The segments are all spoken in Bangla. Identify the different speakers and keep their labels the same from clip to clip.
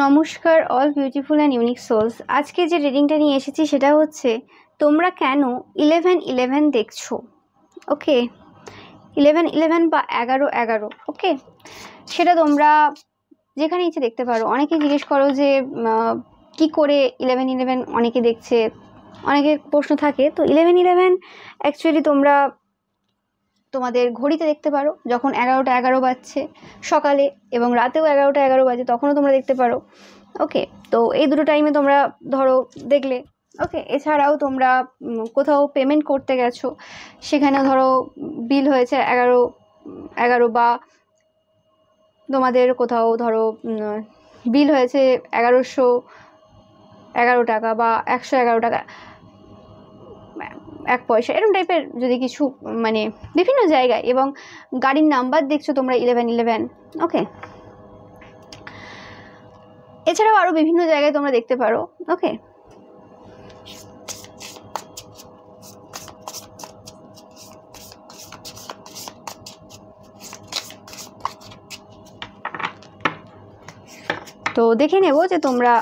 Speaker 1: নমস্কার all beautiful and unique souls. আজকে যে রিডিংটা নিয়ে এসেছি সেটা হচ্ছে তোমরা কেন 11-11 দেখছো। ওকে, 11-11 বা 11-11। ওকে, সেটা তোমরা যেখানে ইচ্ছে দেখতে পারো। অনেকে জিজ্ঞেস করো যে কি করে 11-11 অনেকে দেখছে, অনেকের প্রশ্ন থাকে। তো 11-11 অ্যাকচুয়ালি তোমরা তোমাদের ঘড়িতে দেখতে পারো, যখন 11টা 11 বাজছে সকালে, এবং রাতেও 11টা 11 বাজে, তখনও তোমরা দেখতে পারো। ওকে, তো এই দুটো টাইমে তোমরা ধরো দেখলে। ওকে, এছাড়াও তোমরা কোথাও পেমেন্ট করতে গেছো, সেখানে ধরো বিল হয়েছে 11-11, বা তোমাদের কোথাও ধরো বিল হয়েছে 1111 টাকা বা 111 টাকা 1 পয়সা, এরকম টাইপের যদি কিছু, মানে বিভিন্ন জায়গায়। এবং গাড়ির নাম্বার দেখছো তোমরা 11-11। ওকে, এছাড়াও আরো বিভিন্ন জায়গায় তোমরা দেখতে পারো। ওকে, তো দেখে নেব যে তোমরা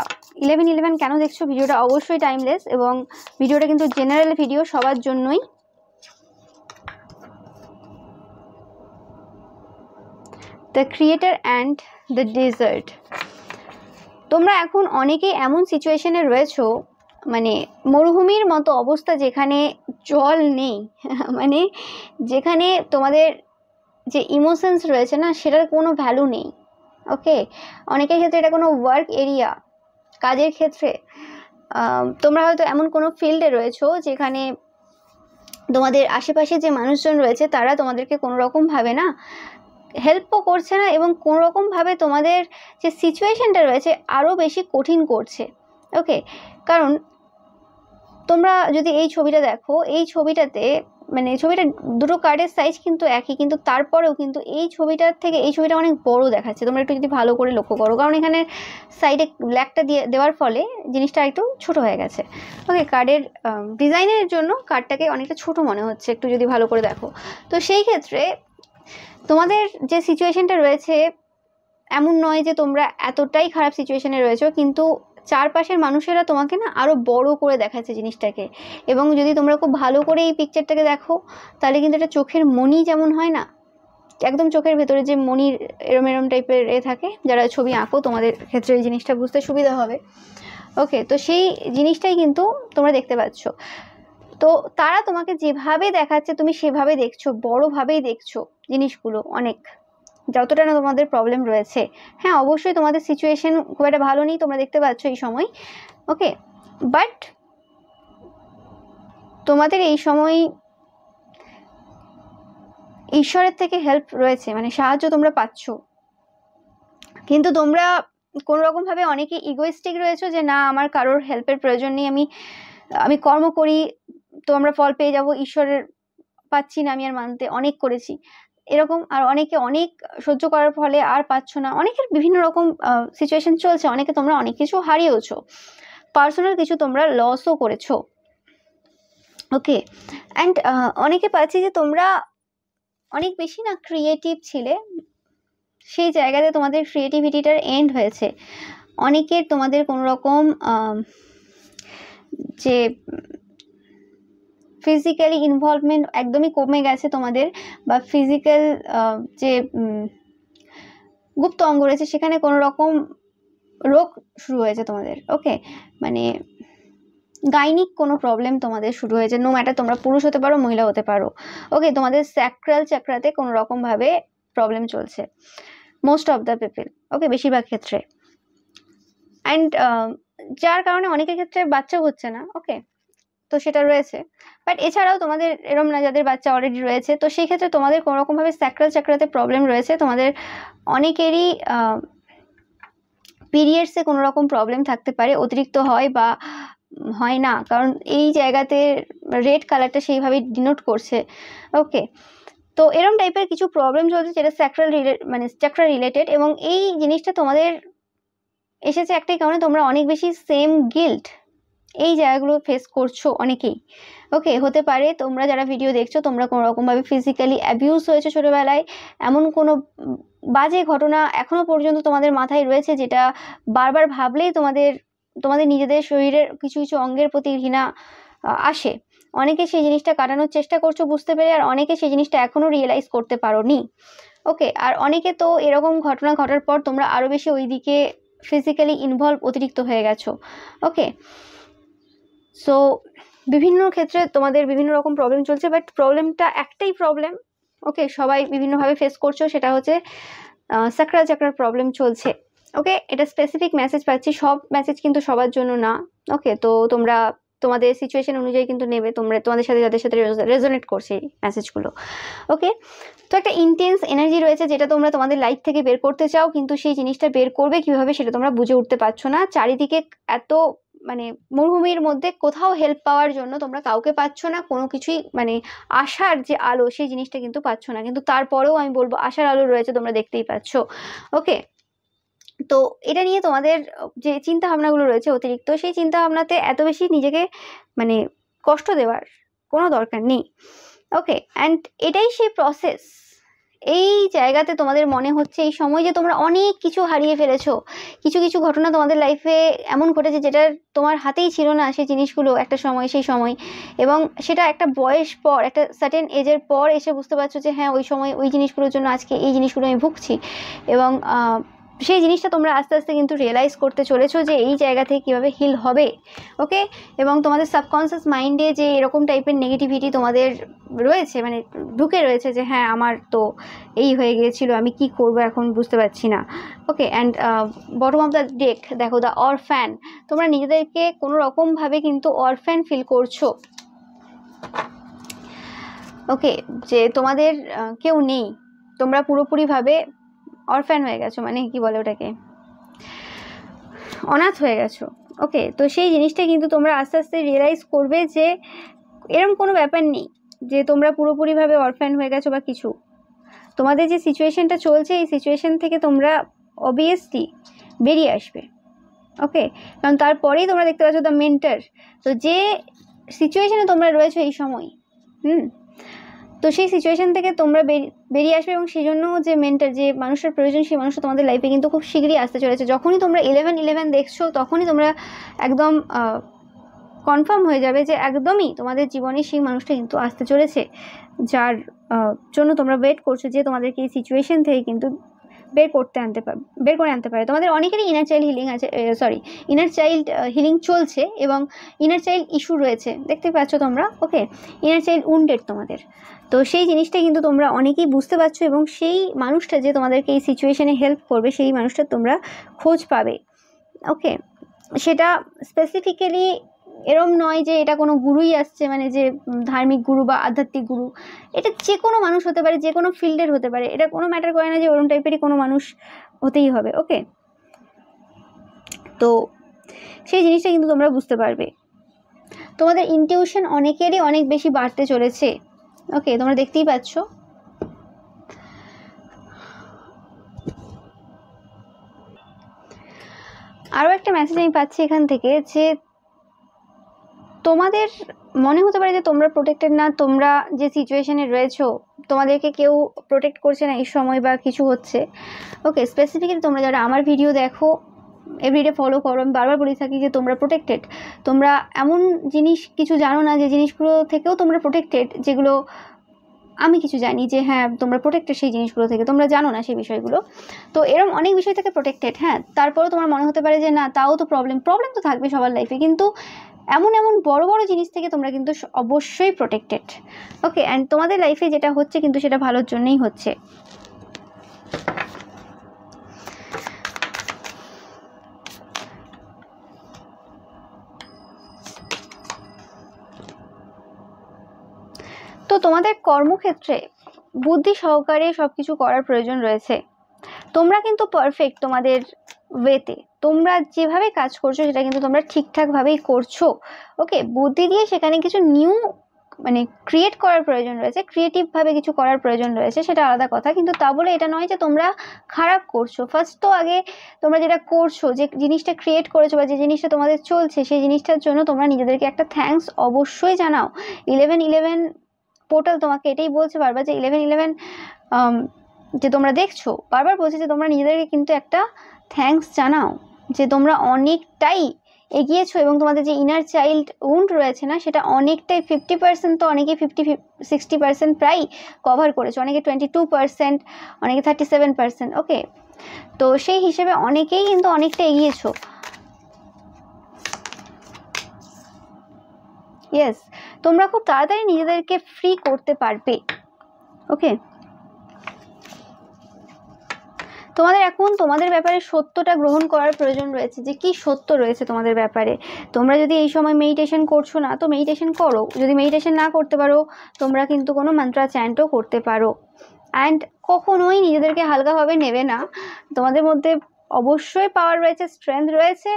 Speaker 1: 11-11 কেন দেখছো। ভিডিওটা অবশ্যই টাইমলেস, এবং ভিডিওটা কিন্তু জেনারেল ভিডিও, সবার জন্যই। The creator and the desert. তোমরা এখন অনেকেই এমন সিচুয়েশনে রয়েছো, মানে মরুভূমির মতো অবস্থা, যেখানে জল নেই মানে যেখানে তোমাদের যে ইমোশনস রয়েছে না, সেটার কোনো ভ্যালু নেই। ওকে, অনেকের ক্ষেত্রে এটা কোনো ওয়ার্ক এরিয়া, কাজের ক্ষেত্রে তোমরা হয়তো এমন কোনো ফিল্ডে রয়েছো যেখানে তোমাদের আশেপাশে যে মানুষজন রয়েছে তারা তোমাদেরকে কোনো রকমভাবে না হেল্পও করছে না, এবং কোনো রকমভাবে তোমাদের যে সিচুয়েশনটা রয়েছে আরও বেশি কঠিন করছে। ওকে, কারণ তোমরা যদি এই ছবিটা দেখো, এই ছবিটাতে মানে ছবিটা দুটো কার্ডের সাইজ কিন্তু একই, কিন্তু তারপরেও কিন্তু এই ছবিটার থেকে এই ছবিটা অনেক বড় দেখাচ্ছে। তোমরা একটু যদি ভালো করে লক্ষ্য করো, কারণ এখানে সাইডে ব্ল্যাকটা দেওয়ার ফলে জিনিসটা একটু ছোট হয়ে গেছে। ওকে, কার্ডের ডিজাইনের জন্য কার্ডটাকে অনেকটা ছোট মনে হচ্ছে, একটু যদি ভালো করে দেখো। তো সেই ক্ষেত্রে তোমাদের যে সিচুয়েশনটা রয়েছে, এমন নয় যে তোমরা এতটাই খারাপ সিচুয়েশনে রয়েছো, কিন্তু চারপাশের মানুষেরা তোমাকে না আরও বড় করে দেখাচ্ছে জিনিসটাকে। এবং যদি তোমরা খুব ভালো করে এই পিকচারটাকে দেখো, তাহলে কিন্তু এটা চোখের মণি যেমন হয় না, একদম চোখের ভেতরে যে মণির এরম এরম টাইপের থাকে, যারা ছবি আঁকো তোমাদের ক্ষেত্রে এই জিনিসটা বুঝতে সুবিধা হবে। ওকে, তো সেই জিনিসটাই কিন্তু তোমরা দেখতে পাচ্ছ। তো তারা তোমাকে যেভাবে দেখাচ্ছে তুমি সেভাবে দেখছো, বড়োভাবেই দেখছো জিনিসগুলো অনেক, যতটা না তোমাদের প্রবলেম রয়েছে। হ্যাঁ, অবশ্যই তোমাদের সিচুয়েশন খুব একটা ভালো নেই, তোমরা দেখতে পাচ্ছ এই সময়। ওকে, বাট তোমাদের এই সময় ঈশ্বরের থেকে হেল্প রয়েছে, মানে সাহায্য তোমরা পাচ্ছ। কিন্তু তোমরা কোনো রকমভাবে অনেকে ইগোইস্টিক রয়েছো, যে না, আমার কারোর হেল্পের প্রয়োজন নেই, আমি কর্ম করি তো আমরা ফল পেয়ে যাব, ঈশ্বরের পাচ্ছি না আমি আর মানতে, অনেক করেছি এরকম। আর অনেকে অনেক সহ্য করার ফলে আর পাচ্ছ না। অনেকের বিভিন্ন রকম সিচুয়েশন চলছে, অনেকে তোমরা অনেক কিছু হারিয়েওছো, পার্সোনাল কিছু তোমরা লসও করেছো। ওকে, অ্যান্ড অনেকে পাচ্ছি যে তোমরা অনেক বেশি না ক্রিয়েটিভ ছিলে, সেই জায়গাতে তোমাদের ক্রিয়েটিভিটিটার এন্ড হয়েছে। অনেকের তোমাদের কোনো রকম যে ফিজিক্যালি ইনভলভমেন্ট একদমই কমে গেছে তোমাদের, বা ফিজিক্যাল যে গুপ্ত অঙ্গ রয়েছে সেখানে কোনো রকম রোগ শুরু হয়েছে তোমাদের। ওকে, মানে গাইনিক কোনো প্রবলেম তোমাদের শুরু হয়েছে, নো ম্যাটার তোমরা পুরুষ হতে পারো মহিলা হতে পারো। ওকে, তোমাদের স্যাক্রাল চাকরাতে কোনো রকমভাবে প্রবলেম চলছে, মোস্ট অফ দ্য পিপল। ওকে, বেশিরভাগ ক্ষেত্রে। অ্যান্ড যার কারণে অনেকের ক্ষেত্রে বাচ্চাও হচ্ছে না। ওকে, তো সেটা রয়েছে। বাট এছাড়াও তোমাদের এরম না যাদের বাচ্চা অলরেডি রয়েছে, তো সেই ক্ষেত্রে তোমাদের কোনো রকমভাবে স্যাক্রাল চাকরাতে প্রবলেম রয়েছে। তোমাদের অনেকেরই পিরিয়ডসে কোনো রকম প্রবলেম থাকতে পারে, অতিরিক্ত হয় বা হয় না, কারণ এই জায়গাতে রেড কালারটা সেইভাবে ডিনোট করছে। ওকে, তো এরম টাইপের কিছু প্রবলেম চলছে, যেটা চাকরা রিলেটেড। এবং এই জিনিসটা তোমাদের এসেছে একটাই কারণে, তোমরা অনেক বেশি সেম গিল্ট এই জায়গাগুলো ফেস করছো অনেকেই। ওকে, হতে পারে তোমরা যারা ভিডিও দেখছো তোমরা কোনো রকমভাবে ফিজিক্যালি অ্যাবিউজ হয়েছে ছোটোবেলায়, এমন কোনো বাজে ঘটনা এখনো পর্যন্ত তোমাদের মাথায় রয়েছে, যেটা বারবার ভাবলেই তোমাদের নিজেদের শরীরের কিছু কিছু অঙ্গের প্রতি ঘৃণা আসে। অনেকে সেই জিনিসটা কাটানোর চেষ্টা করছো বুঝতে পেরে, আর অনেকে সেই জিনিসটা এখনো রিয়েলাইজ করতে পারোনি। ওকে, আর অনেকে তো এরকম ঘটনা ঘটার পর তোমরা আরো বেশি ওই দিকে ফিজিক্যালি ইনভলভ অতিরিক্ত হয়ে গেছো। ওকে, সো বিভিন্ন ক্ষেত্রে তোমাদের বিভিন্ন রকম প্রবলেম চলছে, বাট প্রবলেমটা একটাই প্রবলেম। ওকে, সবাই বিভিন্নভাবে ফেস করছো, সেটা হচ্ছে সাকরাল চাকরার প্রবলেম চলছে। ওকে, এটা স্পেসিফিক মেসেজ পাচ্ছি, সব মেসেজ কিন্তু সবার জন্য না। ওকে, তো তোমরা তোমাদের সিচুয়েশন অনুযায়ী কিন্তু নেবে, তোমাদের সাথে যাদের সাথে রেজোনেট করছে এই মেসেজগুলো। ওকে, তো একটা ইন্টেন্স এনার্জি রয়েছে যেটা তোমরা তোমাদের লাইফ থেকে বের করতে চাও, কিন্তু সেই জিনিসটা বের করবে কিভাবে সেটা তোমরা বুঝে উঠতে পারছো না। চারিদিকে এত মানে মরুভূমির মধ্যে কোথাও হেল্প পাওয়ার জন্য তোমরা কাউকে পাচ্ছ না, কোনো কিছুই মানে আশার যে আলো সেই জিনিসটা কিন্তু পাচ্ছ না। কিন্তু তারপরেও আমি বলবো আশার আলো রয়েছে, তোমরা দেখতেই পাচ্ছ। ওকে, তো এটা নিয়ে তোমাদের যে চিন্তা ভাবনাগুলো রয়েছে অতিরিক্ত, সেই চিন্তা ভাবনাতে এত বেশি নিজেকে মানে কষ্ট দেওয়ার কোনো দরকার নেই। ওকে, অ্যান্ড এটাই সেই প্রসেস। এই জায়গাতে তোমাদের মনে হচ্ছে এই সময় যে তোমরা অনেক কিছু হারিয়ে ফেলেছো, কিছু কিছু ঘটনা তোমাদের লাইফে এমন ঘটেছে যেটা তোমার হাতেই ছিল না সেই জিনিসগুলো একটা সময়, সেই সময়, এবং সেটা একটা বয়স পর, একটা সার্টেন এজের পর এসে বুঝতে পারছো যে হ্যাঁ ওই সময় ওই জিনিসগুলোর জন্য আজকে এই জিনিসগুলো আমি ভুগছি। এবং সেই জিনিসটা তোমরা আস্তে আস্তে কিন্তু রিয়েলাইজ করতে চলেছো যে এই জায়গা থেকে কীভাবে হিল হবে। ওকে, এবং তোমাদের সাবকনসিয়াস মাইন্ডে যে এরকম টাইপের নেগেটিভিটি তোমাদের রয়েছে, মানে ঢুকে রয়েছে যে হ্যাঁ আমার তো এই হয়ে গিয়েছিল, আমি কি করব এখন বুঝতে পারছি না। Okay, and bottom of the deck দেখো, দ্য অরফ্যান। তোমরা নিজেদেরকে কোনো রকমভাবে কিন্তু অরফ্যান ফিল করছো। ওকে, যে তোমাদের কেউ নেই, তোমরা পুরোপুরিভাবে অরফ্যান হয়ে গেছো, মানে কি বলে ওটাকে, অনাথ হয়ে গেছো। ওকে, তো সেই জিনিসটা কিন্তু তোমরা আস্তে আস্তে রিয়েলাইজ করবে যে এরকম কোনো ব্যাপার নেই যে তোমরা পুরোপুরিভাবে অরফ্যান হয়ে গেছো বা কিছু। তোমাদের যে সিচুয়েশনটা চলছে এই সিচুয়েশন থেকে তোমরা অবভিয়াসলি বেরিয়ে আসবে। ওকে, কারণ তারপরেই তোমরা দেখতে পাচ্ছ দ্য মেন্টর। তো যে সিচুয়েশনে তোমরা রয়েছো এই সময়, তো সেই সিচুয়েশন থেকে তোমরা বেরিয়ে আসবে, এবং সেই জন্য যে মেন্টর, যে মানুষের প্রয়োজন, সেই মানুষটা তোমাদের লাইফে কিন্তু খুব শীঘ্রই আসতে চলেছে। যখনই তোমরা 11-11 দেখছো তখনই তোমরা একদম কনফার্ম হয়ে যাবে যে একদমই তোমাদের জীবনে সেই মানুষটা কিন্তু আসতে চলেছে, যার জন্য তোমরা ওয়েট করছো, যে তোমাদেরকে এই সিচুয়েশন থেকে কিন্তু বের করে আনতে পারে। তোমাদের অনেকেরই ইনার চাইল্ড হিলিং আছে, ইনার চাইল্ড হিলিং চলছে, এবং ইনার চাইল্ড ইস্যু রয়েছে, দেখতে পাচ্ছ তোমরা। ওকে, ইনার চাইল্ড উন্ডেড তোমাদের। তো সেই জিনিসটা কিন্তু তোমরা অনেকেই বুঝতে পারছো, এবং সেই মানুষটা যে তোমাদেরকে এই সিচুয়েশনে হেল্প করবে সেই মানুষটা তোমরা খোঁজ পাবে। ওকে, সেটা স্পেসিফিক্যালি এরম নয় যে এটা কোনো গুরুই আসছে, মানে যে ধার্মিক গুরু বা আধ্যাত্মিক গুরু, এটা যে কোনো মানুষ হতে পারে, যে কোনো ফিল্ডের হতে পারে, এটা কোনো ম্যাটার করে না যে ওরম টাইপেরই কোনো মানুষ হতেই হবে। ওকে, তো সেই জিনিসটা কিন্তু তোমরা বুঝতে পারবে। তোমাদের ইনটিউশন অনেকেরই অনেক বেশি বাড়তে চলেছে। ওকে, তোমরা দেখতেই পাচ্ছ। আরও একটা মেসেজ আমি পাচ্ছি এখান থেকে, যে তোমাদের মনে হতে পারে যে তোমরা প্রোটেক্টেড না, তোমরা যে সিচুয়েশনে রয়েছো তোমাদেরকে কেউ প্রোটেক্ট করছে না এই সময়, বা কিছু হচ্ছে। ওকে, স্পেসিফিক্যালি তোমরা যারা আমার ভিডিও দেখো, এভরিডে ফলো করো, আমি বারবার বলে থাকি যে তোমরা প্রোটেক্টেড। তোমরা এমন জিনিস কিছু জানো না যে জিনিসগুলো থেকেও তোমরা প্রোটেক্টেড, যেগুলো আমি কিছু জানি যে হ্যাঁ তোমরা প্রোটেক্টেড, সেই জিনিসগুলো থেকে তোমরা জানো না সেই বিষয়গুলো। তো এরকম অনেক বিষয় থেকে প্রোটেক্টেড, হ্যাঁ, তারপরেও তোমার মনে হতে পারে যে না, তাও তো প্রবলেম তো থাকবে সবার লাইফে, কিন্তু এমন বড় বড় জিনিস থেকে তোমরা কিন্তু অবশ্যই প্রোটেক্টেড। ওকে, অ্যান্ড তোমাদের লাইফে যেটা হচ্ছে কিন্তু সেটা ভালোর জন্যই হচ্ছে। তো তোমাদের কর্মক্ষেত্রে বুদ্ধি সহকারে সবকিছু করার প্রয়োজন রয়েছে। তোমরা কিন্তু পারফেক্ট তোমাদের ওয়েতে, তোমরা যেভাবে কাজ করছো সেটা কিন্তু তোমরা ঠিকঠাকভাবেই করছো। ওকে, বুদ্ধি দিয়ে সেখানে কিছু নিউ মানে ক্রিয়েট করার প্রয়োজন রয়েছে, ক্রিয়েটিভভাবে কিছু করার প্রয়োজন রয়েছে, সেটা আলাদা কথা। কিন্তু তা বলে এটা নয় যে তোমরা খারাপ করছো। ফার্স্ট তো আগে তোমরা যেটা করছো, যে জিনিসটা ক্রিয়েট করেছো বা যে জিনিসটা তোমাদের চলছে, সেই জিনিসটার জন্য তোমরা নিজেদেরকে একটা থ্যাঙ্কস অবশ্যই জানাও। 11-11 পোর্টাল তোমাকে এটাই বলছে বারবার যে 11-11 যে তোমরা দেখছো, বারবার বলছি যে তোমরা নিজেদেরকে কিন্তু একটা থ্যাঙ্কস জানাও যে তোমরা অনেকটাই এগিয়েছো এবং তোমাদের যে ইনার চাইল্ড উন্ড রয়েছে না, সেটা অনেকটাই 50%, তো অনেকে 50-60% প্রায় কভার করেছো, অনেকে 22%, অনেকে 37%। ওকে, তো সেই হিসেবে অনেকেই কিন্তু অনেকটা এগিয়েছো। ইয়েস, তোমরা খুব তাড়াতাড়ি নিজেদেরকে ফ্রি করতে পারবে। ওকে, তোমাদের এখন তোমাদের ব্যাপারে সত্যটা গ্রহণ করার প্রয়োজন রয়েছে, যে কি সত্য রয়েছে তোমাদের ব্যাপারে। তোমরা যদি এই সময় মেডিটেশন করছো না, তো মেডিটেশন করো। যদি মেডিটেশন না করতে পারো, তোমরা কিন্তু কোনো মন্ত্রা চ্যান্টও করতে পারো। অ্যান্ড কখনোই নিজেদেরকে হালকাভাবে নেবে না। তোমাদের মধ্যে অবশ্যই পাওয়ার রয়েছে, স্ট্রেংথ রয়েছে।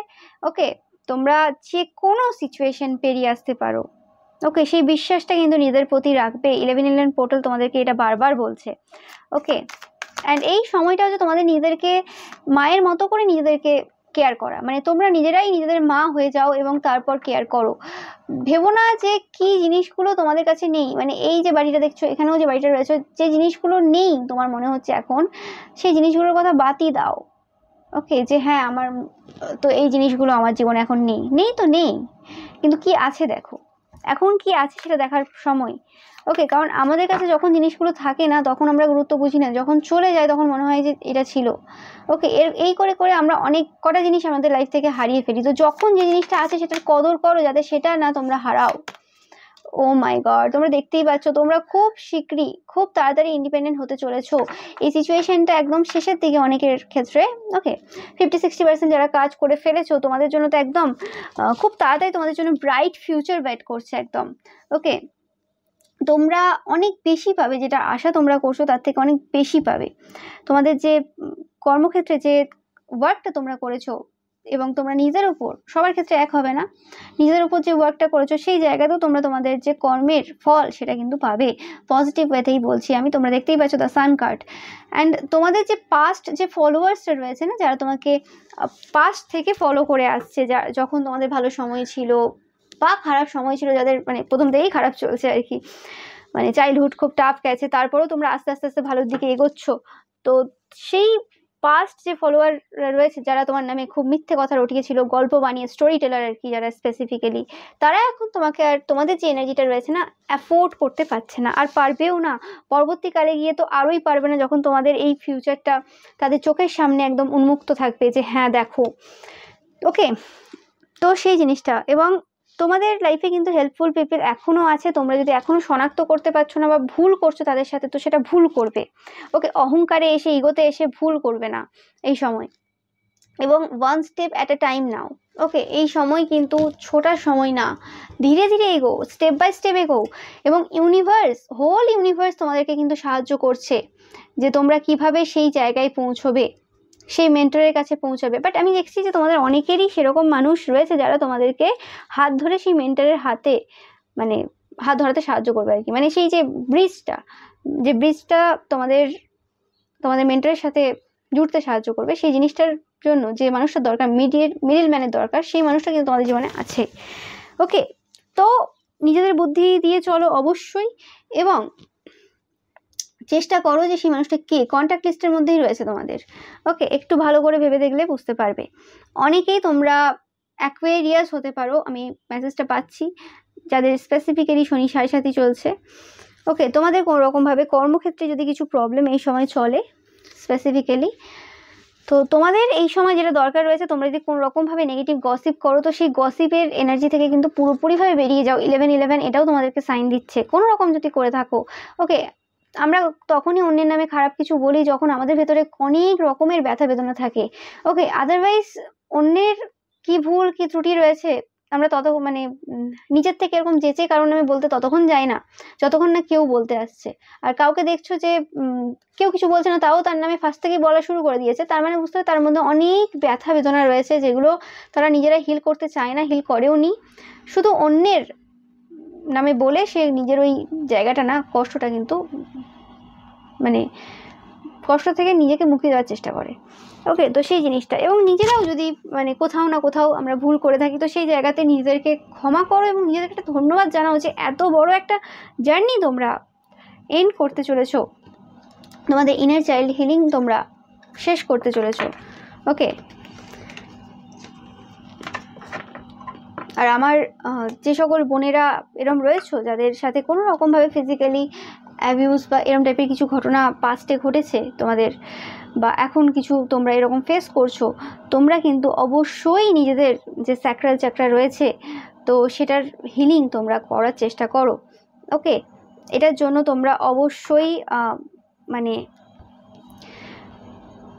Speaker 1: ওকে, তোমরা যে কোনো সিচুয়েশন পেরিয়ে আসতে পারো। ওকে, সেই বিশ্বাসটা কিন্তু নিজেদের প্রতি রাখবে। 1111 পোর্টাল তোমাদেরকে এটা বারবার বলছে। ওকে, অ্যান্ড এই সময়টা হচ্ছে তোমাদের নিজেদেরকে মায়ের মতো করে নিজেদেরকে কেয়ার করা, মানে তোমরা নিজেরাই নিজেদের মা হয়ে যাও এবং তারপর কেয়ার করো। ভেবো না যে কি জিনিসগুলো তোমাদের কাছে নেই, মানে এই যে বাড়িটা দেখছো, এখানেও যে বাড়িটা রয়েছে, যে জিনিসগুলো নেই তোমার মনে হচ্ছে এখন, সেই জিনিসগুলোর কথা বাদই দাও। ওকে, যে হ্যাঁ আমার তো এই জিনিসগুলো আমার জীবনে এখন নেই, নেই তো নেই, কিন্তু কি আছে দেখো, এখন কি আছে সেটা দেখার সময়। ওকে, কারণ আমাদের কাছে যখন জিনিসগুলো থাকে না, তখন আমরা গুরুত্ব বুঝি না, যখন চলে যায় তখন মনে হয় যে এটা ছিল। ওকে, এই করে করে আমরা অনেক কটা জিনিস আমাদের লাইফ থেকে হারিয়ে ফেলি। তো যখন যে জিনিসটা আছে সেটার কদর করো, যাতে সেটা না তোমরা হারাও। ও মাই গড, তোমরা দেখতেই পাচ্ছ তোমরা খুব শীঘ্রই খুব তাড়াতাড়ি ইন্ডিপেন্ডেন্ট হতে চলেছো। এই সিচুয়েশনটা একদম শেষের দিকে অনেকের ক্ষেত্রে। ওকে, 50-60% যারা কাজ করে ফেলেছো, তোমাদের জন্য তো একদম খুব তাড়াতাড়ি তোমাদের জন্য ব্রাইট ফিউচার ওয়েট করছে একদম। ওকে, তোমরা অনেক বেশি পাবে, যেটা আশা তোমরা করছো তার থেকে অনেক বেশি পাবে। তোমাদের যে কর্মক্ষেত্রে যে ওয়ার্কটা তোমরা করেছো, এবং তোমরা নিজের উপর, সবার ক্ষেত্রে এক হবে না, নিজের উপর যে ওয়ার্কটা করেছো সেই জায়গাতেও তোমরা তোমাদের যে কর্মের ফল সেটা কিন্তু পাবে। পজিটিভ ওয়েতেই বলছি আমি। তোমরা দেখতেই পাচ্ছ দ্য সান কার্ড। অ্যান্ড তোমাদের যে পাস্ট যে ফলোয়ার্সটা রয়েছে না, যারা তোমাকে পাস্ট থেকে ফলো করে আসছে, যখন তোমাদের ভালো সময় ছিল বা খারাপ সময় ছিল, যাদের মানে প্রথম থেকেই খারাপ চলছে আর কি, মানে চাইল্ডহুড খুব টাফ গেছে, তারপরেও তোমরা আস্তে আস্তে আস্তে ভালোর দিকে এগোচ্ছ। তো সেই পাস্ট যে ফলোয়ার রয়েছে, যারা তোমার নামে খুব মিথ্যে কথা রটিয়েছিল, গল্প বানিয়ে, স্টোরি টেলার আর কি যারা স্পেসিফিক্যালি, তারা এখন তোমাকে আর তোমাদের যে এনার্জিটা রয়েছে না, অ্যাফোর্ড করতে পারছে না, আর পারবেও না। পরবর্তীকালে গিয়ে তো আরোই পারবে না, যখন তোমাদের এই ফিউচারটা তাদের চোখের সামনে একদম উন্মুক্ত থাকবে যে হ্যাঁ দেখো। ওকে, তো সেই জিনিসটা, এবং তোমাদের লাইফে কিন্তু হেল্পফুল পিপল এখনও আছে। তোমরা যদি এখনও শনাক্ত করতে পারছো না বা ভুল করছো তাদের সাথে, তো সেটা ভুল করবে। ওকে, অহংকারে এসে, ইগোতে এসে ভুল করবে না এই সময়, এবং one step at a time নাও। ওকে, এই সময় কিন্তু ছোটার সময় না, ধীরে ধীরে এগো, স্টেপ বাই স্টেপ এগো। এবং ইউনিভার্স, হোল ইউনিভার্স তোমাদেরকে কিন্তু সাহায্য করছে যে তোমরা কিভাবে সেই জায়গায় পৌঁছবে, সেই মেন্টরের কাছে পৌঁছাবে। বাট আমি দেখছি যে তোমাদের অনেকেরই সেরকম মানুষ রয়েছে যারা তোমাদেরকে হাত ধরে সেই মেন্টরের হাতে, মানে হাত ধরাতে সাহায্য করবে আর কি, মানে সেই যে ব্রিজটা তোমাদের মেন্টরের সাথে জুড়তে সাহায্য করবে, সেই জিনিসটার জন্য যে মানুষটার দরকার, মিডিল ম্যানের দরকার, সেই মানুষটা কিন্তু তোমাদের জীবনে আছে। ওকে, তো নিজেদের বুদ্ধি দিয়ে চলো অবশ্যই, এবং চেষ্টা করো যে সেই মানুষটা কে, কন্ট্যাক্ট লিস্টের মধ্যেই রয়েছে তোমাদের। ওকে, একটু ভালো করে ভেবে দেখলে বুঝতে পারবে। অনেকেই তোমরা অ্যাকুয়ারিয়াস হতে পারো, আমি মেসেজটা পাচ্ছি, যাদের স্পেসিফিক্যালি শনি 7.5 চলছে। ওকে, তোমাদের কোনো রকমভাবে কর্মক্ষেত্রে যদি কিছু প্রবলেম এই সময় চলে স্পেসিফিক্যালি, তো তোমাদের এই সময় যেটা দরকার রয়েছে, তোমরা যদি কোনো রকমভাবে নেগেটিভ গসিপ করো, তো সেই গসিপের এনার্জি থেকে কিন্তু পুরোপুরিভাবে বেরিয়ে যাও। 1111 এটাও তোমাদেরকে সাইন দিচ্ছে, কোনো রকম যদি করে থাকো। ওকে, আমরা তখনই অন্যের নামে খারাপ কিছু বলি যখন আমাদের ভেতরে অনেক রকমের ব্যথা বেদনা থাকে। ওকে, আদারওয়াইজ অন্যের কি ভুল কি ত্রুটি রয়েছে আমরা মানে নিজের থেকে এরকম যেচে কারণ আমি বলতে ততক্ষণ যাই না যতক্ষণ না কেউ বলতে আসছে। আর কাউকে দেখছো যে কেউ কিছু বলছে না, তাও তার নামে ফার্স্ট থেকেই বলা শুরু করে দিয়েছে, তার মানে বুঝতে হবে তার মধ্যে অনেক ব্যথা বেদনা রয়েছে, যেগুলো তারা নিজেরা হিল করতে চায় না, হিল করেও নি, শুধু অন্যের নামে বলে সে নিজের ওই জায়গাটা না, কষ্টটা কিন্তু মানে কষ্ট থেকে নিজেকে মুক্তি দেওয়ার চেষ্টা করে। ওকে, তো সেই জিনিসটা, এবং নিজেরাও যদি মানে কোথাও না কোথাও আমরা ভুল করে থাকি, তো সেই জায়গাতে নিজেদেরকে ক্ষমা করো এবং নিজেদেরকে একটা ধন্যবাদ জানাও যে এত বড় একটা জার্নি তোমরা এন্ড করতে চলেছো। তোমাদের ইনার চাইল্ড হিলিং তোমরা শেষ করতে চলেছো। ওকে, আর আমার যে সকল বোনেরা এরম রয়েছে যাদের সাথে কোনো রকমভাবে ফিজিক্যালি অ্যাবিউজ বা এরম টাইপের কিছু ঘটনা পাস্টে ঘটেছে তোমাদের, বা এখন কিছু তোমরা এরকম ফেস করছো, তোমরা কিন্তু অবশ্যই নিজেদের যে স্যাক্রাল চাকরা রয়েছে তো সেটার হিলিং তোমরা করার চেষ্টা করো। ওকে, এটার জন্য তোমরা অবশ্যই মানে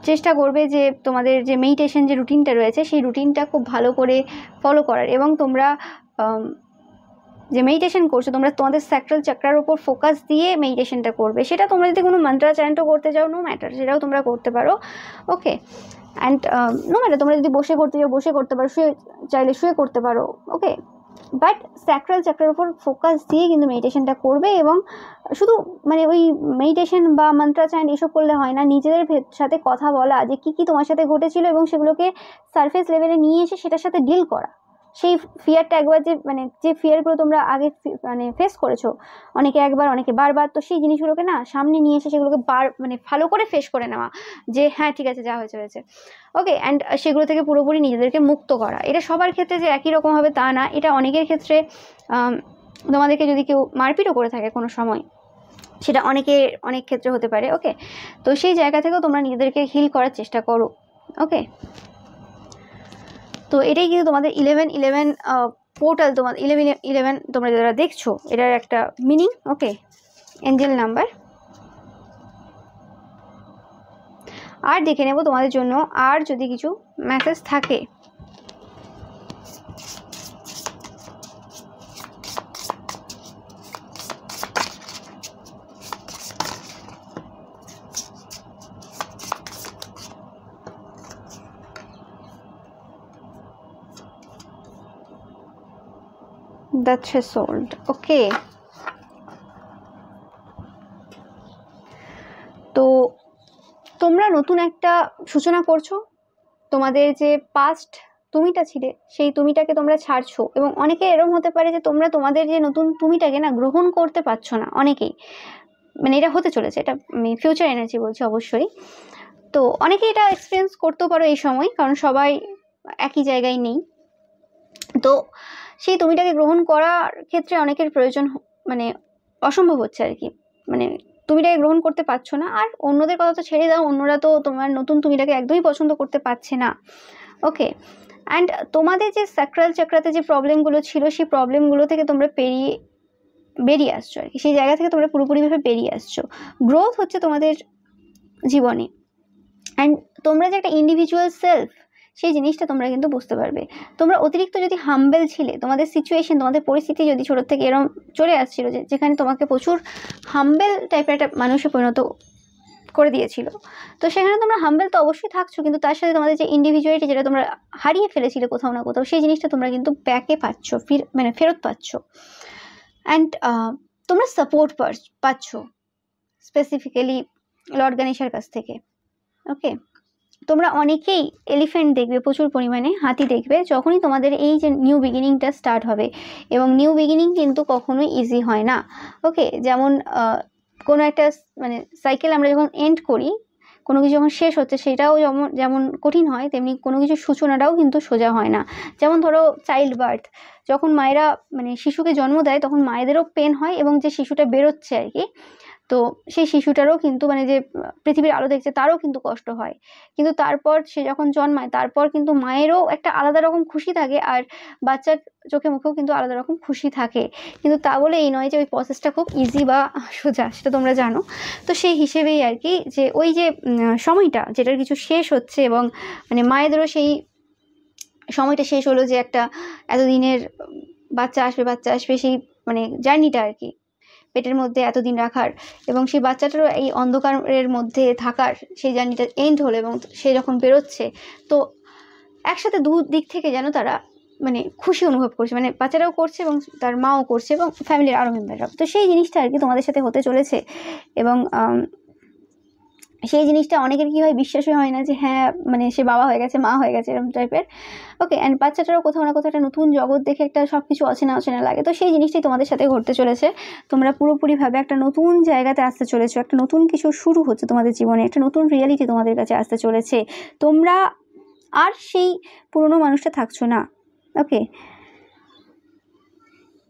Speaker 1: চেষ্টা করবে যে তোমাদের যে মেডিটেশন যে রুটিনটা রয়েছে সেই রুটিনটা খুব ভালো করে ফলো করার, এবং তোমরা যে মেডিটেশন করছো তোমরা তোমাদের স্যাক্রাল চাকরার উপর ফোকাস দিয়ে মেডিটেশনটা করবে। সেটা তোমরা যদি কোনো মন্ত্রা চ্যান্টও করতে চাও, নো ম্যাটার, সেটাও তোমরা করতে পারো। ওকে, অ্যান্ড নো ম্যাটার, তোমরা যদি বসে করতে চাও বসে করতে পারো, শুয়ে চাইলে শুয়ে করতে পারো। ওকে, বাট স্যাক্রাল চাকরার উপর ফোকাস দিয়ে কিন্তু মেডিটেশনটা করবে। এবং শুধু মানে ওই মেডিটেশন বা মন্ত্রা চ্যান্ট এসব করলে হয় না, নিজেদের সাথে কথা বলা যে কী কী তোমার সাথে ঘটেছিল এবং সেগুলোকে সারফেস লেভেলে নিয়ে এসে সেটার সাথে ডিল করা। সেই ফিয়ারটা একবার যে ফিয়ারগুলো তোমরা আগে মানে ফেস করেছো, অনেকে একবার অনেকে বারবার, তো সেই জিনিসগুলোকে না সামনে নিয়ে এসে সেগুলোকে মানে ভালো করে ফেস করে নেওয়া যে হ্যাঁ ঠিক আছে, যা হয়েছে হয়েছে। ওকে, অ্যান্ড সেগুলো থেকে পুরোপুরি নিজেদেরকে মুক্ত করা। এটা সবার ক্ষেত্রে যে একই রকম হবে তা না, এটা অনেকের ক্ষেত্রে তোমাদেরকে যদি কেউ মারপিটও করে থাকে কোনো সময়, সেটা অনেক ক্ষেত্রে হতে পারে। ওকে, তো সেই জায়গা থেকেও তোমরা নিজেদেরকে হিল করার চেষ্টা করো। ওকে, তো এটাই কিন্তু তোমাদের 11-11 পোর্টাল, তোমার 11-11 তোমরা যারা দেখছো এটার একটা মিনিং। ওকে, এঞ্জেল নাম্বার। আর দেখে নেব তোমাদের জন্য আর যদি কিছু মেসেজ থাকে। The Threshold. ওকে, তো তোমরা নতুন একটা সূচনা করছো। তোমাদের যে পাস্ট তুমিটা ছিলে সেই তুমিটাকে তোমরা ছাড়ছো, এবং অনেকে এরকম হতে পারে যে তোমরা তোমাদের যে নতুন তুমিটাকে না গ্রহণ করতে পারছো না। অনেকেই মানে এটা হতে চলেছে, এটা আমি ফিউচার এনার্জি বলছি অবশ্যই। তো অনেকে এটা এক্সপিরিয়েন্স করতেও পারো এই সময়, কারণ সবাই একই জায়গায় নেই। তো সেই তুমিটাকে গ্রহণ করার ক্ষেত্রে অনেকের প্রয়োজন মানে অসম্ভব হচ্ছে আর কি, মানে তুমিটাকে গ্রহণ করতে পারছো না। আর অন্যদের কথা তো ছেড়ে দাও, অন্যরা তো তোমার নতুন তুমিটাকে একদমই পছন্দ করতে পারছে না। ওকে, অ্যান্ড তোমাদের যে স্যাক্রাল চাকরাতে যে প্রবলেমগুলো ছিল সেই প্রবলেমগুলো থেকে তোমরা বেরিয়ে আসছো আর কি, সেই জায়গা থেকে তোমরা পুরোপুরিভাবে বেরিয়ে আসছো। গ্রোথ হচ্ছে তোমাদের জীবনে, অ্যান্ড তোমরা যে একটা ইন্ডিভিজুয়াল সেলফ সেই জিনিসটা তোমরা কিন্তু বুঝতে পারবে। তোমরা অতিরিক্ত যদি হাম্বেল ছিলে, তোমাদের সিচুয়েশন তোমাদের পরিস্থিতি যদি ছোটো থেকে এরকম চলে আসছিল যেখানে তোমাকে প্রচুর হাম্বেল টাইপের একটা মানুষে পরিণত করে দিয়েছিল, তো সেখানে তোমরা হাম্বেল তো অবশ্যই থাকছো, কিন্তু তার সাথে তোমাদের যে ইন্ডিভিজুয়ালিটি যেটা তোমরা হারিয়ে ফেলেছিলে কোথাও না কোথাও, সেই জিনিসটা তোমরা কিন্তু ব্যাকে পাচ্ছ, মানে ফেরত পাচ্ছ। অ্যান্ড তোমরা সাপোর্ট পাচ্ছ স্পেসিফিক্যালি লর্ড গণেশের কাছ থেকে। ওকে, তোমরা অনেকেই এলিফ্যান্ট দেখবে, প্রচুর পরিমাণে হাতি দেখবে যখনই তোমাদের এই যে নিউ বিগিনিংটা স্টার্ট হবে। এবং নিউ বিগিনিং কিন্তু কখনোই ইজি হয় না। ওকে, যেমন কোনো একটা মানে সাইকেল আমরা যখন এন্ড করি, কোনো কিছু যখন শেষ হচ্ছে সেটাও যেমন কঠিন হয়, তেমনি কোনো কিছু সূচনাটাও কিন্তু সোজা হয় না। যেমন ধরো চাইল্ড বার্থ, যখন মায়েরা মানে শিশুকে জন্ম দেয় তখন মায়েদেরও পেন হয়, এবং যে শিশুটা বেরোচ্ছে আর কি, তো সেই শিশুটারও কিন্তু মানে যে পৃথিবীর আলো দেখছে তারও কিন্তু কষ্ট হয়। কিন্তু তারপর সে যখন জন্মায় তারপর কিন্তু মায়েরও একটা আলাদা রকম খুশি থাকে, আর বাচ্চার চোখে মুখেও কিন্তু আলাদা রকম খুশি থাকে। কিন্তু তা বলে এই নয় যে ওই প্রসেসটা খুব ইজি বা সোজা, সেটা তোমরা জানো। তো সেই হিসেবেই আর কি, যে ওই যে সময়টা যেটার কিছু শেষ হচ্ছে, এবং মানে মায়েদেরও সেই সময়টা শেষ হলো যে একটা এতদিনের বাচ্চা আসবে সেই মানে জার্নিটা আর কি, পেটের মধ্যে এতদিন রাখার, এবং সেই বাচ্চাটারও এই অন্ধকারের মধ্যে থাকার সেই জার্নিটা এন্ড হলো, এবং সে যখন বেরোচ্ছে তো একসাথে দু দিক থেকে যেন তারা মানে খুশি অনুভব করছে, মানে বাচ্চারাও করছে এবং তার মাও করছে এবং ফ্যামিলির আরও মেম্বাররাও। তো সেই জিনিসটা আর কি তোমাদের সাথে হতে চলেছে। এবং সেই জিনিসটা অনেকের কী হয়, বিশ্বাসই হয় না যে হ্যাঁ মানে সে বাবা হয়ে গেছে, মা হয়ে গেছে, এরকম টাইপের। ওকে, অ্যান্ড বাচ্চাটারও কোথাও না কোথাও একটা নতুন জগৎ দেখে একটা সব কিছু অচেনা অচেনা লাগে। তো সেই জিনিসটাই তোমাদের সাথে ঘটতে চলেছে। তোমরা পুরোপুরিভাবে একটা নতুন জায়গাতে আসতে চলেছো, একটা নতুন কিছু শুরু হচ্ছে তোমাদের জীবনে, একটা নতুন রিয়ালিটি তোমাদের কাছে আসতে চলেছে। তোমরা আর সেই পুরনো মানুষটা থাকছো না। ওকে,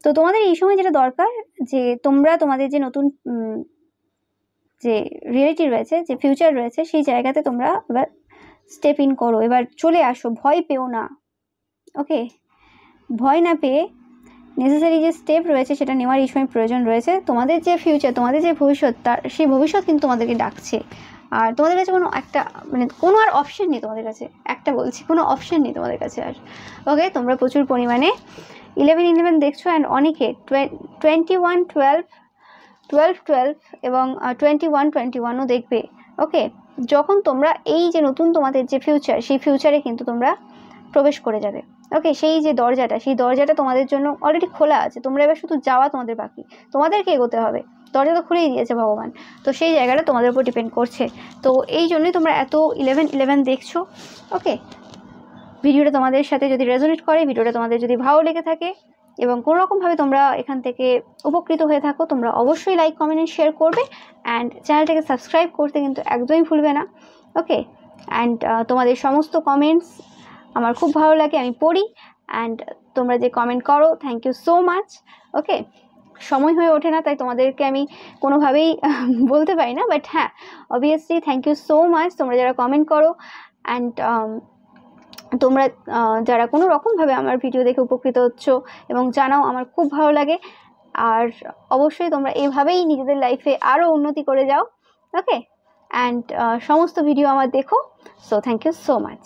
Speaker 1: তো তোমাদের এই সময় যেটা দরকার, যে তোমরা তোমাদের যে নতুন যে রিয়েলিটি রয়েছে, যে ফিউচার রয়েছে, সেই জায়গাতে তোমরা এবার স্টেপ ইন করো, এবার চলে আসো, ভয় পেও না। ওকে, ভয় না পেয়ে নেসেসারি যে স্টেপ রয়েছে সেটা নেওয়ার এই সময় প্রয়োজন রয়েছে। তোমাদের যে ফিউচার, তোমাদের যে ভবিষ্যৎ, তার সেই ভবিষ্যৎ কিন্তু তোমাদেরকে ডাকছে। আর তোমাদের কাছে কোনো একটা মানে কোনো আর অপশান নেই তোমাদের কাছে, একটা বলছি, কোনো অপশান নেই তোমাদের কাছে আর। ওকে, তোমরা প্রচুর পরিমাণে 11-11 দেখছো, অ্যান্ড অনেকে 21-12 12-12 এবং 21-21ও দেখবে। ওকে, যখন তোমরা এই যে নতুন তোমাদের যে ফিউচার, সেই ফিউচারে কিন্তু তোমরা প্রবেশ করে যাবে। ওকে, সেই যে দরজাটা, সেই দরজাটা তোমাদের জন্য অলরেডি খোলা আছে, তোমরা এবার শুধু যাওয়া তোমাদের বাকি, তোমাদেরকে এগোতে হবে। দরজা তো খুলেই দিয়েছে ভগবান, তো সেই জায়গাটা তোমাদের উপর ডিপেন্ড করছে। তো এই জন্যই তোমরা এত 11-11 দেখছো। ওকে, ভিডিওটা তোমাদের সাথে যদি রেজোনেট করে, ভিডিওটা তোমাদের যদি ভালো লেগে থাকে এবং কোনো রকমভাবে তোমরা এখান থেকে উপকৃত হয়ে থাকো, তোমরা অবশ্যই লাইক, কমেন্ট এন্ড শেয়ার করবে, অ্যান্ড চ্যানেলটাকে সাবস্ক্রাইব করতে কিন্তু একদমই ভুলবে না। ওকে, অ্যান্ড তোমাদের সমস্ত কমেন্টস আমার খুব ভালো লাগে, আমি পড়ি, অ্যান্ড তোমরা যে কমেন্ট করো, থ্যাংক ইউ সো মাচ। ওকে, সময় হয়ে ওঠে না, তাই তোমাদেরকে আমি কোনোভাবেই বলতে পারি না, বাট হ্যাঁ, obviously thank you so much তোমরা যারা কমেন্ট করো, অ্যান্ড তোমরা যারা কোনো রকমভাবে আমার ভিডিও দেখে উপকৃত হচ্ছ এবং জানাও, আমার খুব ভালো লাগে। আর অবশ্যই তোমরা এইভাবেই নিজেদের লাইফে আরও উন্নতি করে যাও। ওকে, অ্যান্ড সমস্ত ভিডিও আমার দেখো। So thank you so much.